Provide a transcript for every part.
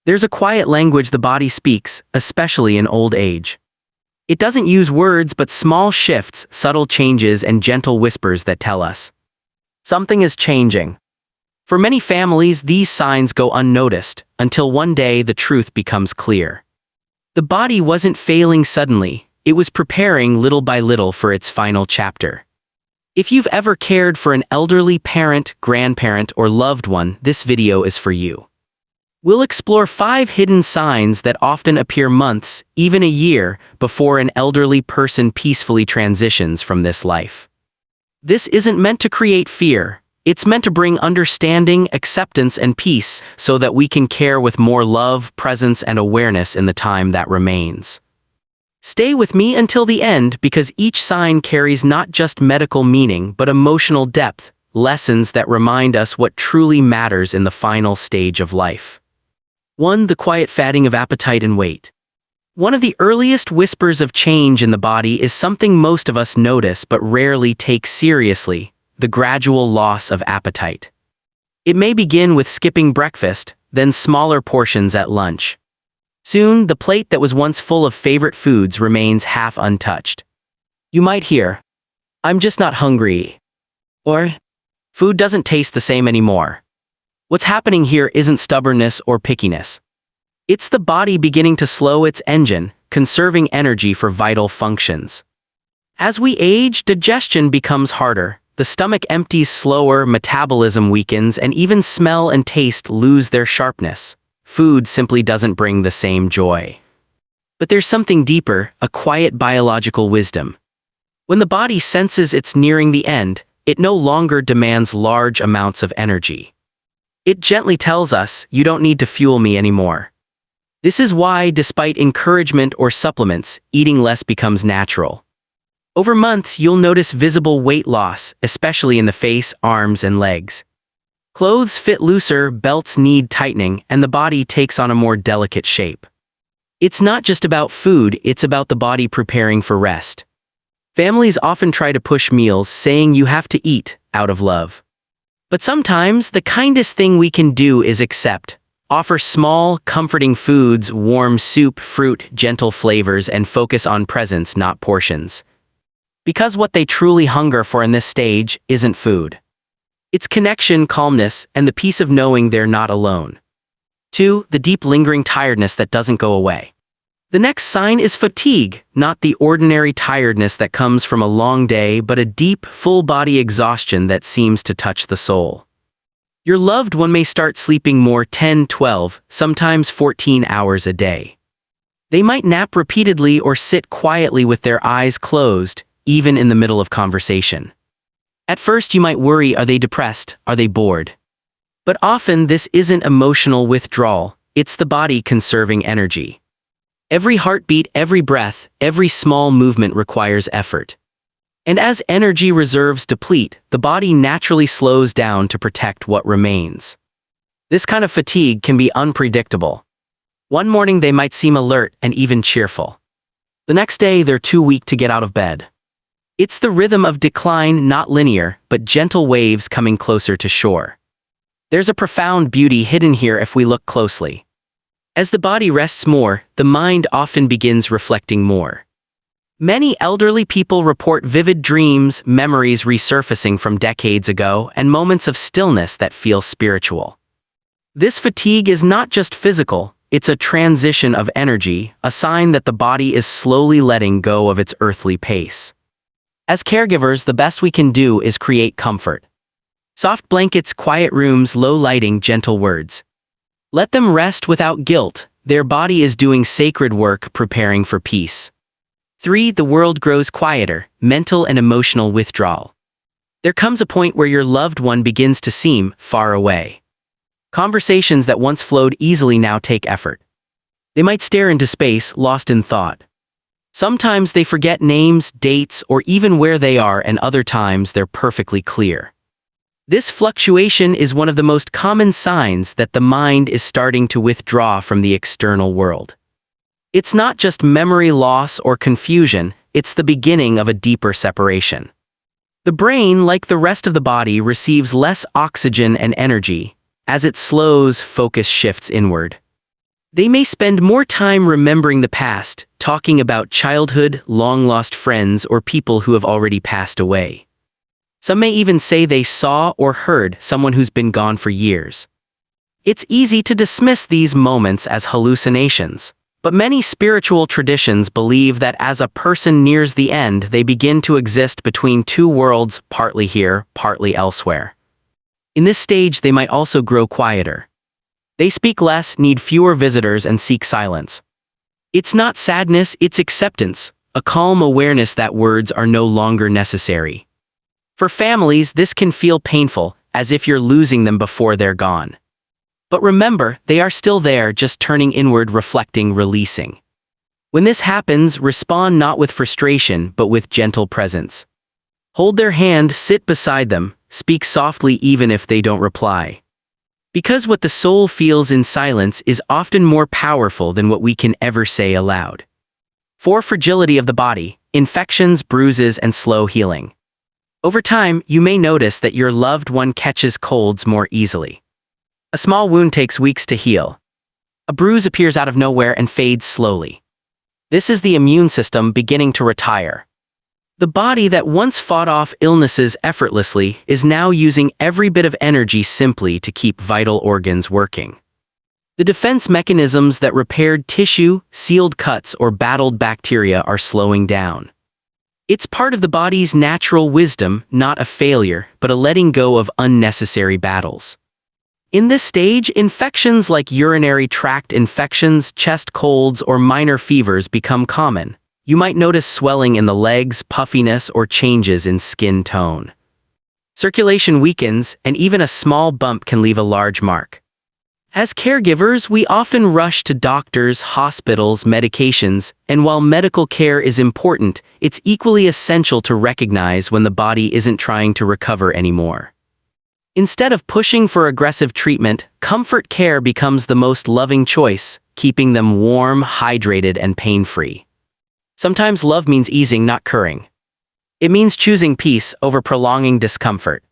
There's a quiet language the body speaks, especially in old age. It doesn't use words but small shifts, subtle changes, and gentle whispers that tell us something is changing. For many families, these signs go unnoticed, until one day the truth becomes clear. The body wasn't failing suddenly, it was preparing little by little for its final chapter. If you've ever cared for an elderly parent, grandparent, or loved one, this video is for you. We'll explore 5 hidden signs that often appear months, even a year, before an elderly person peacefully transitions from this life. This isn't meant to create fear. It's meant to bring understanding, acceptance, and peace so that we can care with more love, presence, and awareness in the time that remains. Stay with me until the end because each sign carries not just medical meaning but emotional depth, lessons that remind us what truly matters in the final stage of life. 1. The quiet fading of appetite and weight. One of the earliest whispers of change in the body is something most of us notice but rarely take seriously: the gradual loss of appetite. It may begin with skipping breakfast, then smaller portions at lunch. Soon, the plate that was once full of favorite foods remains half untouched. You might hear, "I'm just not hungry," or "Food doesn't taste the same anymore." What's happening here isn't stubbornness or pickiness. It's the body beginning to slow its engine, conserving energy for vital functions. As we age, digestion becomes harder. The stomach empties slower, metabolism weakens, and even smell and taste lose their sharpness. Food simply doesn't bring the same joy. But there's something deeper, a quiet biological wisdom. When the body senses it's nearing the end, it no longer demands large amounts of energy. It gently tells us, "You don't need to fuel me anymore." This is why, despite encouragement or supplements, eating less becomes natural. Over months, you'll notice visible weight loss, especially in the face, arms, and legs. Clothes fit looser, belts need tightening, and the body takes on a more delicate shape. It's not just about food, it's about the body preparing for rest. Families often try to push meals, saying you have to eat, out of love. But sometimes, the kindest thing we can do is accept. Offer small, comforting foods, warm soup, fruit, gentle flavors, and focus on presence, not portions. Because what they truly hunger for in this stage isn't food. It's connection, calmness, and the peace of knowing they're not alone. 2. The deep lingering tiredness that doesn't go away. The next sign is fatigue, not the ordinary tiredness that comes from a long day, but a deep, full-body exhaustion that seems to touch the soul. Your loved one may start sleeping more 10, 12, sometimes 14 hours a day. They might nap repeatedly or sit quietly with their eyes closed, even in the middle of conversation. At first you might worry, are they depressed, are they bored? But often this isn't emotional withdrawal, it's the body conserving energy. Every heartbeat, every breath, every small movement requires effort. And as energy reserves deplete, the body naturally slows down to protect what remains. This kind of fatigue can be unpredictable. One morning they might seem alert and even cheerful. The next day they're too weak to get out of bed. It's the rhythm of decline, not linear, but gentle waves coming closer to shore. There's a profound beauty hidden here if we look closely. As the body rests more, the mind often begins reflecting more. Many elderly people report vivid dreams, memories resurfacing from decades ago, and moments of stillness that feel spiritual. This fatigue is not just physical, it's a transition of energy, a sign that the body is slowly letting go of its earthly pace. As caregivers, the best we can do is create comfort. Soft blankets, quiet rooms, low lighting, gentle words. Let them rest without guilt. Their body is doing sacred work, preparing for peace. 3. The world grows quieter, mental and emotional withdrawal. There comes a point where your loved one begins to seem far away. Conversations that once flowed easily now take effort. They might stare into space, lost in thought. Sometimes they forget names, dates, or even where they are, and other times they're perfectly clear. This fluctuation is one of the most common signs that the mind is starting to withdraw from the external world. It's not just memory loss or confusion, it's the beginning of a deeper separation. The brain, like the rest of the body, receives less oxygen and energy. As it slows, focus shifts inward. They may spend more time remembering the past, talking about childhood, long-lost friends, or people who have already passed away. Some may even say they saw or heard someone who's been gone for years. It's easy to dismiss these moments as hallucinations, but many spiritual traditions believe that as a person nears the end, they begin to exist between two worlds, partly here, partly elsewhere. In this stage, they might also grow quieter. They speak less, need fewer visitors, and seek silence. It's not sadness, it's acceptance, a calm awareness that words are no longer necessary. For families, this can feel painful, as if you're losing them before they're gone. But remember, they are still there, just turning inward, reflecting, releasing. When this happens, respond not with frustration, but with gentle presence. Hold their hand, sit beside them, speak softly even if they don't reply. Because what the soul feels in silence is often more powerful than what we can ever say aloud. 4. Fragility of the body, infections, bruises, and slow healing. Over time, you may notice that your loved one catches colds more easily. A small wound takes weeks to heal. A bruise appears out of nowhere and fades slowly. This is the immune system beginning to retire. The body that once fought off illnesses effortlessly is now using every bit of energy simply to keep vital organs working. The defense mechanisms that repaired tissue, sealed cuts, or battled bacteria are slowing down. It's part of the body's natural wisdom, not a failure, but a letting go of unnecessary battles. In this stage, infections like urinary tract infections, chest colds, or minor fevers become common. You might notice swelling in the legs, puffiness, or changes in skin tone. Circulation weakens, and even a small bump can leave a large mark. As caregivers, we often rush to doctors, hospitals, medications, and while medical care is important, it's equally essential to recognize when the body isn't trying to recover anymore. Instead of pushing for aggressive treatment, comfort care becomes the most loving choice, keeping them warm, hydrated, and pain-free. Sometimes love means easing, not curing. It means choosing peace over prolonging discomfort.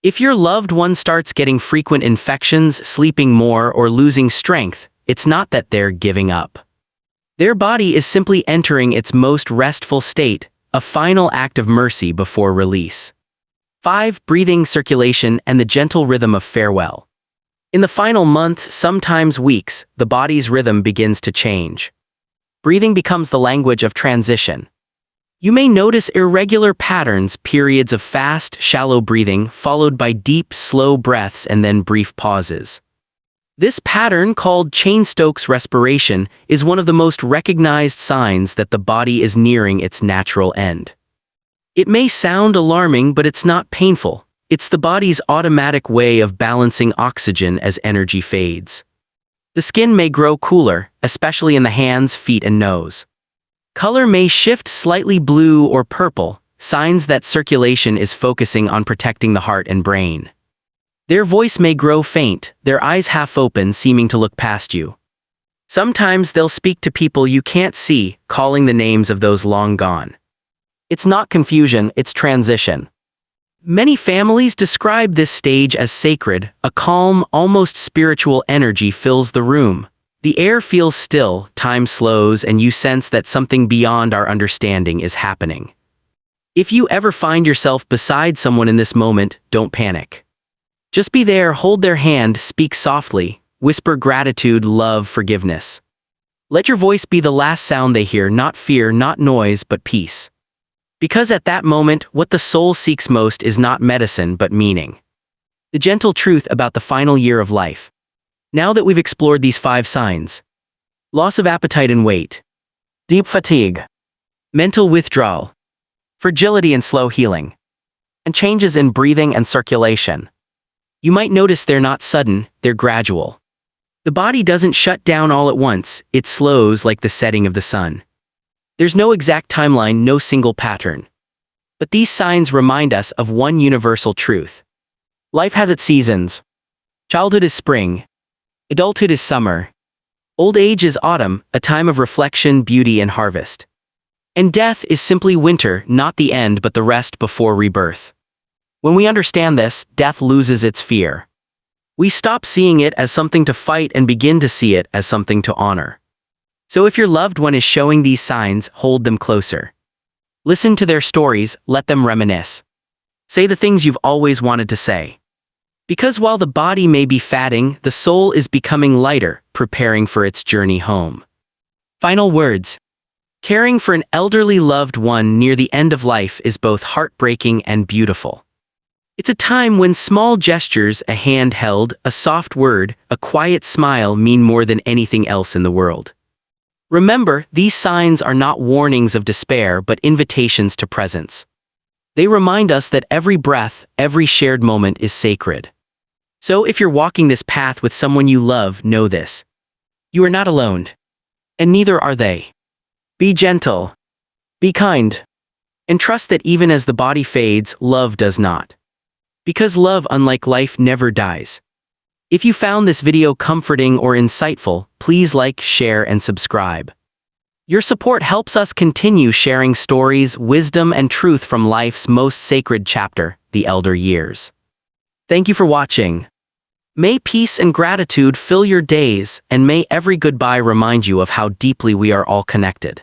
If your loved one starts getting frequent infections, sleeping more, or losing strength, it's not that they're giving up. Their body is simply entering its most restful state, a final act of mercy before release. 5. Breathing, circulation, and the gentle rhythm of farewell. In the final months, sometimes weeks, the body's rhythm begins to change. Breathing becomes the language of transition. You may notice irregular patterns, periods of fast, shallow breathing, followed by deep, slow breaths and then brief pauses. This pattern, called Cheyne-Stokes respiration, is one of the most recognized signs that the body is nearing its natural end. It may sound alarming, but it's not painful. It's the body's automatic way of balancing oxygen as energy fades. The skin may grow cooler, especially in the hands, feet, and nose. Color may shift slightly blue or purple, signs that circulation is focusing on protecting the heart and brain. Their voice may grow faint, their eyes half open, seeming to look past you. Sometimes they'll speak to people you can't see, calling the names of those long gone. It's not confusion, it's transition. Many families describe this stage as sacred. A calm, almost spiritual energy fills the room. The air feels still, time slows, and you sense that something beyond our understanding is happening. If you ever find yourself beside someone in this moment, don't panic. Just be there, hold their hand, speak softly, whisper gratitude, love, forgiveness. Let your voice be the last sound they hear, not fear, not noise, but peace. Because at that moment, what the soul seeks most is not medicine, but meaning. The gentle truth about the final year of life. Now that we've explored these 5 signs: loss of appetite and weight, deep fatigue, mental withdrawal, fragility and slow healing, and changes in breathing and circulation, you might notice they're not sudden, they're gradual. The body doesn't shut down all at once, it slows like the setting of the sun. There's no exact timeline, no single pattern. But these signs remind us of one universal truth. Life has its seasons. Childhood is spring. Adulthood is summer. Old age is autumn, a time of reflection, beauty, and harvest. And death is simply winter, not the end but the rest before rebirth. When we understand this, death loses its fear. We stop seeing it as something to fight and begin to see it as something to honor. So if your loved one is showing these signs, hold them closer. Listen to their stories, let them reminisce. Say the things you've always wanted to say. Because while the body may be fatting, the soul is becoming lighter, preparing for its journey home. Final words. Caring for an elderly loved one near the end of life is both heartbreaking and beautiful. It's a time when small gestures, a hand held, a soft word, a quiet smile mean more than anything else in the world. Remember, these signs are not warnings of despair but invitations to presence. They remind us that every breath, every shared moment is sacred. So if you're walking this path with someone you love, know this. You are not alone. And neither are they. Be gentle. Be kind. And trust that even as the body fades, love does not. Because love, unlike life, never dies. If you found this video comforting or insightful, please like, share, and subscribe. Your support helps us continue sharing stories, wisdom, and truth from life's most sacred chapter, the elder years. Thank you for watching. May peace and gratitude fill your days, and may every goodbye remind you of how deeply we are all connected.